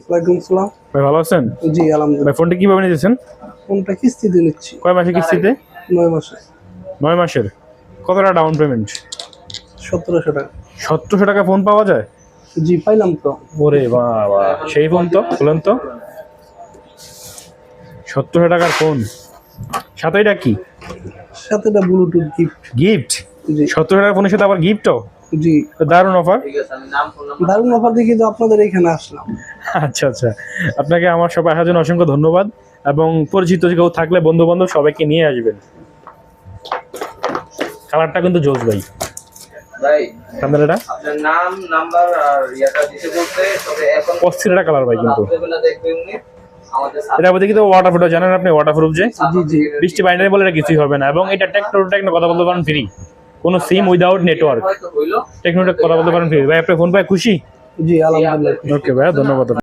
ওয়ালাইকুম সালাম। ভাই ভালো আছেন? জি আলহামদুলিল্লাহ। ভাই ফোনটা কিভাবে নিতেছেন? ফোনটা কিস্তিতে নিচ্ছি। কয় মাসে কিস্তিতে? 9 মাসে। 9 মাসের। কত টাকা ডাউন পেমেন্ট? 1700 টাকা। 1700 টাকা ফোন পাওয়া যায়? জি পাইলাম তো। ওরে বাবা, সেই ফোন তো বলেন তো। 1700 টাকার ফোন, সাথে এটা কি? সাথে একটা ব্লুটুথ গিফট। গিফট? জি 1700 টাকার ফোনের সাথে আবার গিফটও? জি। দারুণ অফার। দারুণ অফার দেখি তো আপনাদের এখানে আসলাম। আচ্ছা আচ্ছা, আপনাকে আমার সবাই আসার জন্য অসংখ্য ধন্যবাদ, এবং পরিচিত কেউ থাকলে বন্ধু বান্ধব সবাইকে নিয়ে আসবেন। কালারটা কিন্তু জোস ভাই। ভাই আপনার এটা আপনার নাম নাম্বার আর ইয়াটা দিতে বলতে, তবে এখন অস্থির একটা কালার ভাই কিন্তু। রাত্রেবেলা দেখবেন নি আমাদের এটা বলতে কিন্তু ওয়াটারপ্রুফ, জানেন আপনি ওয়াটারপ্রুফ যে? জি জি। বৃষ্টি বাইরে বলে এটা কিছুই হবে না, এবং এটা টেকনো কথা বলতে পারেন ফ্রি, কোনো সিম উইদাউট নেটওয়ার্ক। হয়তো হইলো টেকনোটেক কথা বলতে পারেন ফ্রি। ভাই আপনি ফোন পাই খুশি? জি আলহামদুলিল্লাহ। ওকে ভাই, ধন্যবাদ।